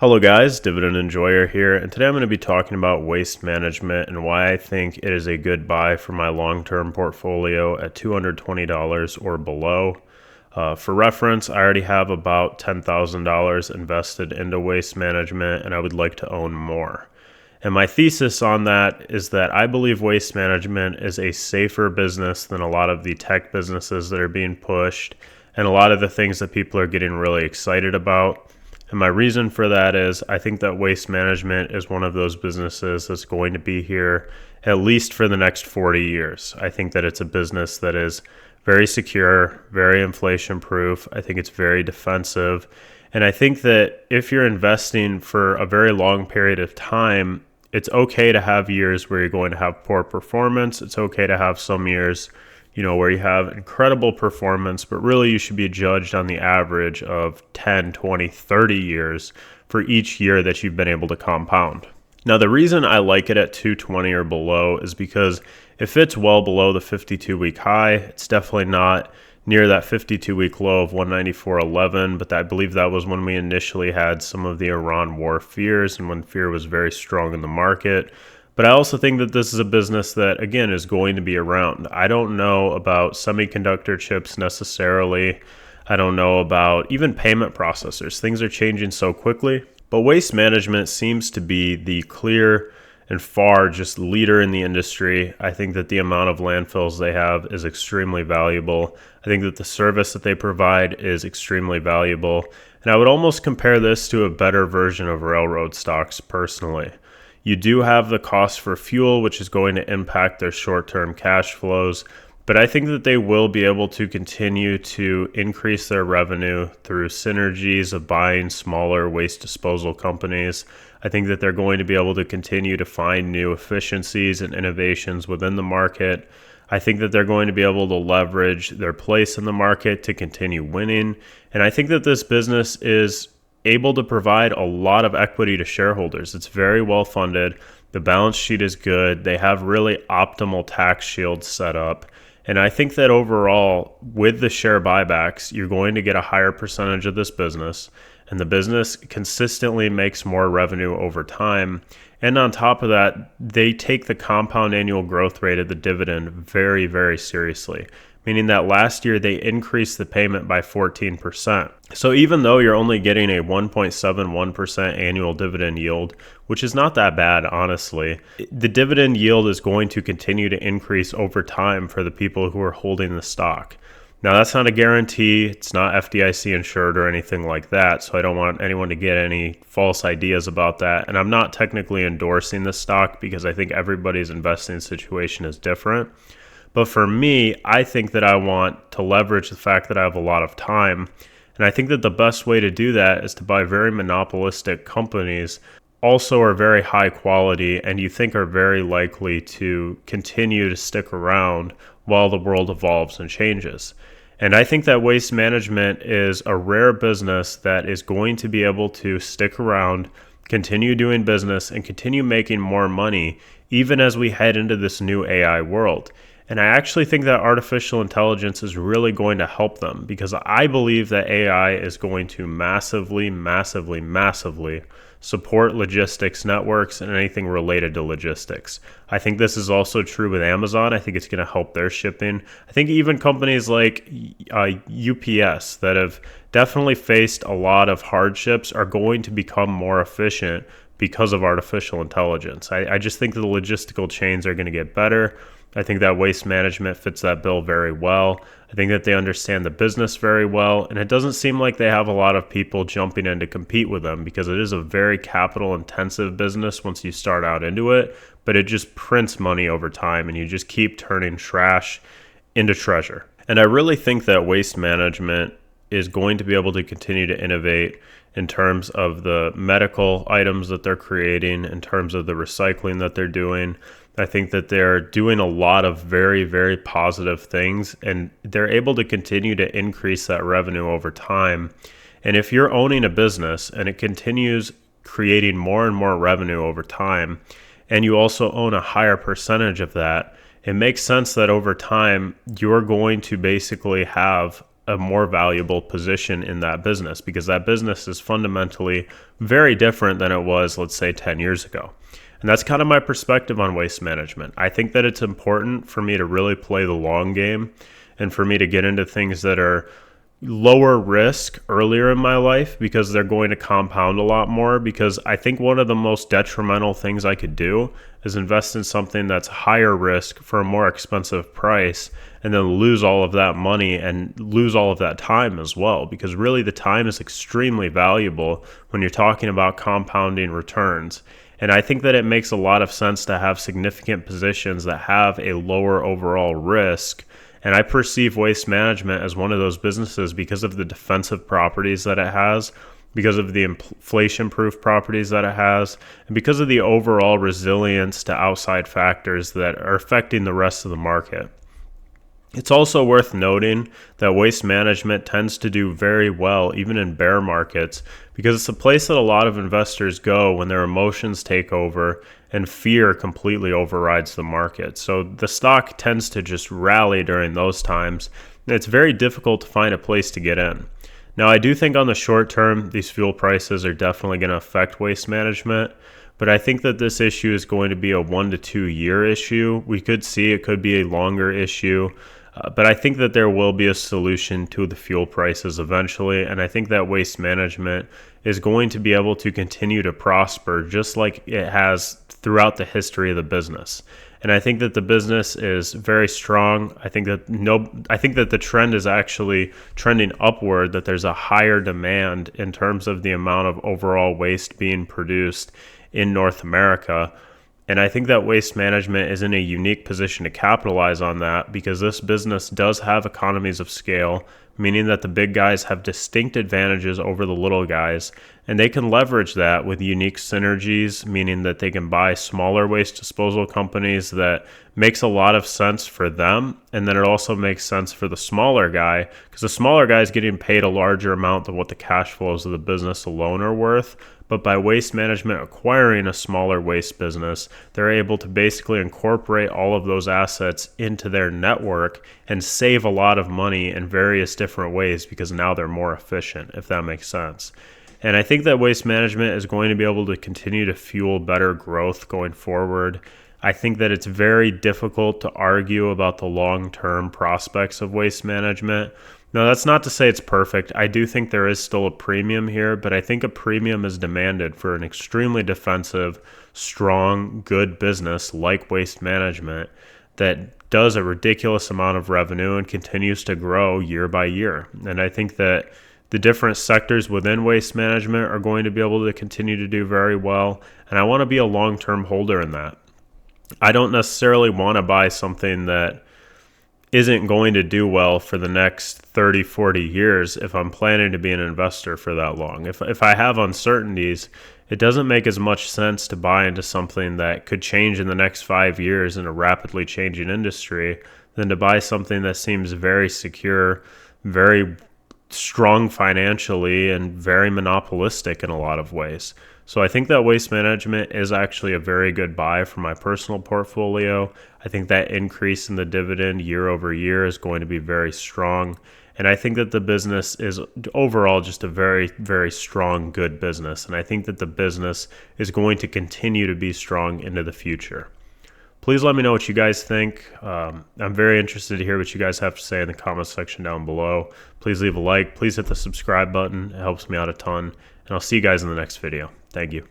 Hello guys, Dividend Enjoyer here, and today I'm going to be talking about waste management and why I think it is a good buy for my long-term portfolio at $220 or below. For reference, I already have about $10,000 invested into waste management and I would like to own more. And my thesis on that is that I believe waste management is a safer business than a lot of the tech businesses that are being pushed and a lot of the things that people are getting really excited about. And my reason for that is I think that waste management is one of those businesses that's going to be here at least for the next 40 years. I think that it's a business that is very secure, very inflation proof. I think it's very defensive. And I think that if you're investing for a very long period of time, it's okay to have years where you're going to have poor performance. It's okay to have some years where you have incredible performance, but really you should be judged on the average of 10, 20, 30 years for each year that you've been able to compound. Now, the reason I like it at 220 or below is because if it's well below the 52-week high, it's definitely not near that 52-week low of 194.11, but I believe that was when we initially had some of the Iran war fears and when fear was very strong in the market. But I also think that this is a business that, again, is going to be around. I don't know about semiconductor chips necessarily. I don't know about even payment processors. Things are changing so quickly. But waste management seems to be the clear and far just leader in the industry. I think that the amount of landfills they have is extremely valuable. I think that the service that they provide is extremely valuable. And I would almost compare this to a better version of railroad stocks personally. You do have the cost for fuel, which is going to impact their short-term cash flows, but I think that they will be able to continue to increase their revenue through synergies of buying smaller waste disposal companies. I think that they're going to be able to continue to find new efficiencies and innovations within the market. I think that they're going to be able to leverage their place in the market to continue winning, and I think that this business is able to provide a lot of equity to shareholders. It's very well funded. The balance sheet is good. They have really optimal tax shields set up. And I think that overall, with the share buybacks, you're going to get a higher percentage of this business. And the business consistently makes more revenue over time. And on top of that, they take the compound annual growth rate of the dividend very, very seriously, meaning that last year they increased the payment by 14%. So even though you're only getting a 1.71% annual dividend yield, which is not that bad, honestly, the dividend yield is going to continue to increase over time for the people who are holding the stock. Now, that's not a guarantee. It's not FDIC insured or anything like that, so I don't want anyone to get any false ideas about that. And I'm not technically endorsing the stock because I think everybody's investing situation is different. But for me, I think that I want to leverage the fact that I have a lot of time. And I think that the best way to do that is to buy very monopolistic companies, also are very high quality, and you think are very likely to continue to stick around while the world evolves and changes. And I think that waste management is a rare business that is going to be able to stick around, continue doing business, and continue making more money, even as we head into this new AI world. And I actually think that artificial intelligence is really going to help them because I believe that AI is going to massively, massively, massively support logistics networks and anything related to logistics. I think this is also true with Amazon. I think it's going to help their shipping. I think even companies like UPS that have definitely faced a lot of hardships are going to become more efficient because of artificial intelligence. I just think the logistical chains are going to get better. I think that waste management fits that bill very well. I think that they understand the business very well, and it doesn't seem like they have a lot of people jumping in to compete with them because it is a very capital-intensive business once you start out into it, but it just prints money over time, and you just keep turning trash into treasure. And I really think that waste management is going to be able to continue to innovate in terms of the medical items that they're creating, in terms of the recycling that they're doing. I think that they're doing a lot of very, very positive things, and they're able to continue to increase that revenue over time. And if you're owning a business and it continues creating more and more revenue over time, and you also own a higher percentage of that, it makes sense that over time you're going to basically have a more valuable position in that business, because that business is fundamentally very different than it was, let's say, 10 years ago. And that's kind of my perspective on waste management. I think that it's important for me to really play the long game and for me to get into things that are lower risk earlier in my life, because they're going to compound a lot more. Because I think one of the most detrimental things I could do is invest in something that's higher risk for a more expensive price and then lose all of that money and lose all of that time as well, because really the time is extremely valuable when you're talking about compounding returns. And I think that it makes a lot of sense to have significant positions that have a lower overall risk. And I perceive waste management as one of those businesses because of the defensive properties that it has, because of the inflation-proof properties that it has, and because of the overall resilience to outside factors that are affecting the rest of the market. It's also worth noting that waste management tends to do very well even in bear markets, because it's a place that a lot of investors go when their emotions take over and fear completely overrides the market. So the stock tends to just rally during those times, and it's very difficult to find a place to get in. Now, I do think on the short term, these fuel prices are definitely going to affect waste management, but I think that this issue is going to be a 1 to 2 year issue. We could see it could be a longer issue. But I think that there will be a solution to the fuel prices eventually, and I think that waste management is going to be able to continue to prosper just like it has throughout the history of the business. And I think that the business is very strong. I think that the trend is actually trending upward, that there's a higher demand in terms of the amount of overall waste being produced in North America. And I think that waste management is in a unique position to capitalize on that, because this business does have economies of scale, meaning that the big guys have distinct advantages over the little guys, and they can leverage that with unique synergies, meaning that they can buy smaller waste disposal companies that makes a lot of sense for them, and then it also makes sense for the smaller guy, because the smaller guy is getting paid a larger amount than what the cash flows of the business alone are worth. But by waste management acquiring a smaller waste business, they're able to basically incorporate all of those assets into their network and save a lot of money in various different ways, because now they're more efficient, if that makes sense. And I think that waste management is going to be able to continue to fuel better growth going forward. I think that it's very difficult to argue about the long-term prospects of waste management. Now, that's not to say it's perfect. I do think there is still a premium here, but I think a premium is demanded for an extremely defensive, strong, good business like waste management that does a ridiculous amount of revenue and continues to grow year by year. And I think that the different sectors within waste management are going to be able to continue to do very well, and I want to be a long-term holder in that. I don't necessarily want to buy something that isn't going to do well for the next 30, 40 years if I'm planning to be an investor for that long. If I have uncertainties, it doesn't make as much sense to buy into something that could change in the next 5 years in a rapidly changing industry than to buy something that seems very secure, very strong financially, and very monopolistic in a lot of ways. So I think that waste management is actually a very good buy for my personal portfolio. I think that increase in the dividend year over year is going to be very strong. And I think that the business is overall just a very, very strong, good business. And I think that the business is going to continue to be strong into the future. Please let me know what you guys think. I'm very interested to hear what you guys have to say in the comments section down below. Please leave a like. Please hit the subscribe button. It helps me out a ton. And I'll see you guys in the next video. Thank you.